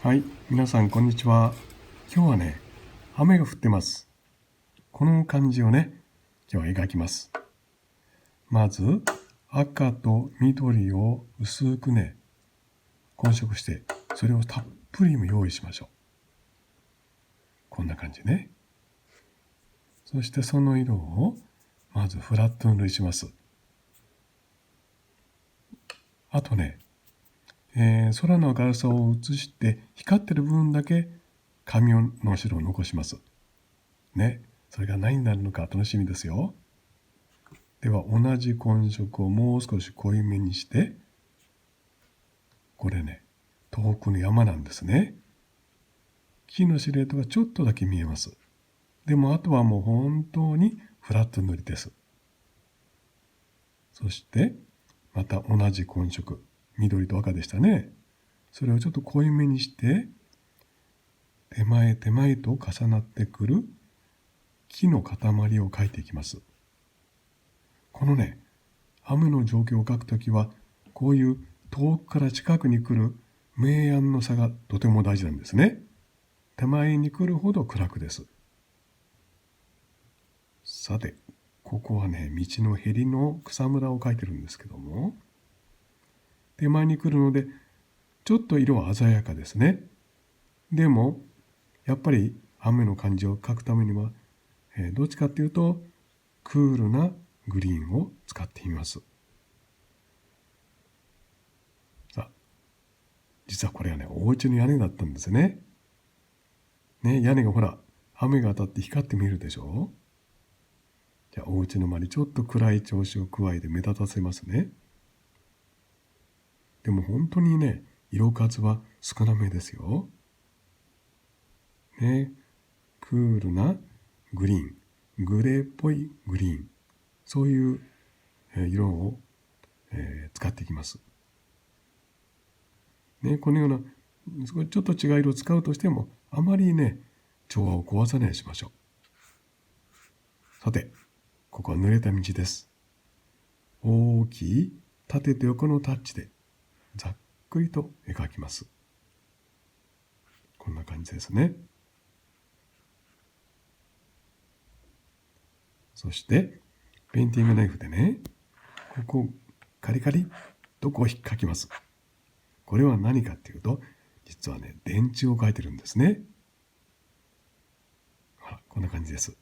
はい、皆さんこんにちは。今日はね、雨が降ってます。この漢字をね、今日は描きます。まず、赤と緑を薄くね、混色して、それをたっぷり用意しましょう。こんな感じね。そしてその色を、まずフラット塗りします。あとね、空の明るさを映して光ってる部分だけ紙の白を残します。ね、それが何になるのか楽しみですよ。では同じ混色をもう少し濃いめにして、これね、遠くの山なんですね。木のシルエットがちょっとだけ見えます。でもあとはもう本当にフラット塗りです。そしてまた同じ混色、緑と赤でしたね。それをちょっと濃いめにして、手前手前と重なってくる木の塊を描いていきます。このね、雨の状況を描くときは、こういう遠くから近くに来る明暗の差がとても大事なんですね。手前に来るほど暗くです。さて、ここはね、道のへりの草むらを描いてるんですけども、手前に来るので、ちょっと色は鮮やかですね。でも、やっぱり雨の感じを描くためには、どっちかっていうと、クールなグリーンを使ってみます。さあ、実はこれはね、お家の屋根だったんですね。ね、屋根がほら、雨が当たって光って見えるでしょ。じゃあ、お家の周りちょっと暗い調子を加えて目立たせますね。でも本当にね、色数は少なめですよ。ね、クールなグリーン、グレーっぽいグリーン、そういう色を使っていきます。ね、このようなちょっと違う色を使うとしても、あまりね、調和を壊さないようにしましょう。さて、ここは濡れた道です。大きい縦と横のタッチでざっくりと描きます。こんな感じですね。そしてペインティングナイフでね、ここをカリカリとこう引っかきます。これは何かっていうと、実はね、電柱を描いてるんですね。ほら、こんな感じです。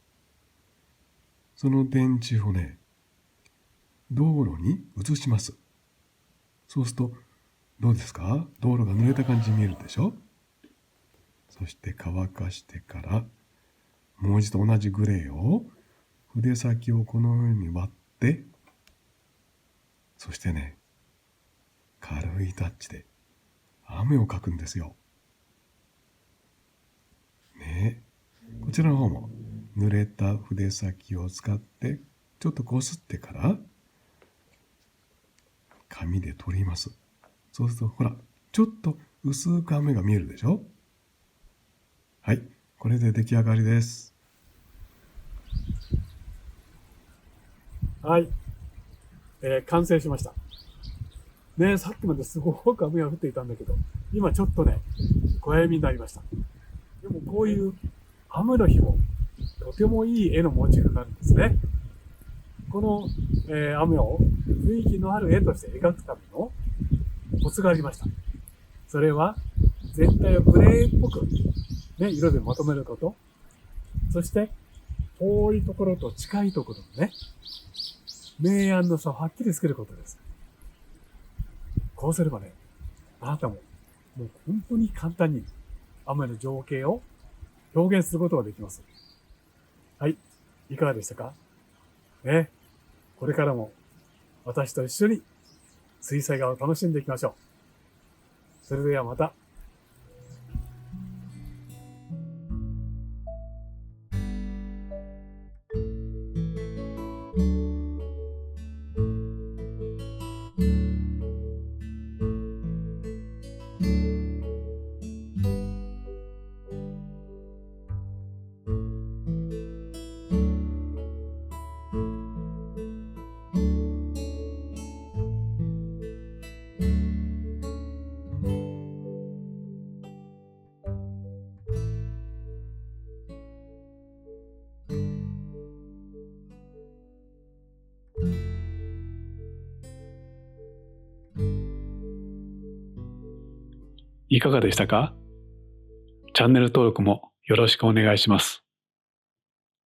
その電柱をね、道路に移します。そうすると、どうですか？道路が濡れた感じに見えるでしょ？そして乾かしてから、もう一度同じグレーを筆先をこのように割って、そしてね、軽いタッチで雨を描くんですよ。ねえ。こちらの方も濡れた筆先を使ってちょっとこすってから紙で取ります。そうするとほら、ちょっと薄く雨が見えるでしょ。はい、これで出来上がりです。はい、完成しました。ね、さっきまですごく雨が降っていたんだけど、今ちょっとね、小闇になりました。でもこういう雨の日もとてもいい絵のモチーフになるんですね。この、雨を雰囲気のある絵として描くためのコツがありました。それは全体をグレーっぽく、ね、色でまとめること。そして遠いところと近いところのね、明暗の差をはっきりつけることです。こうすればね、あなたももう本当に簡単に雨の情景を表現することができます。はい。いかがでしたかね。これからも私と一緒に水彩画を楽しんでいきましょう。それではまた。いかがでしたか？チャンネル登録もよろしくお願いします。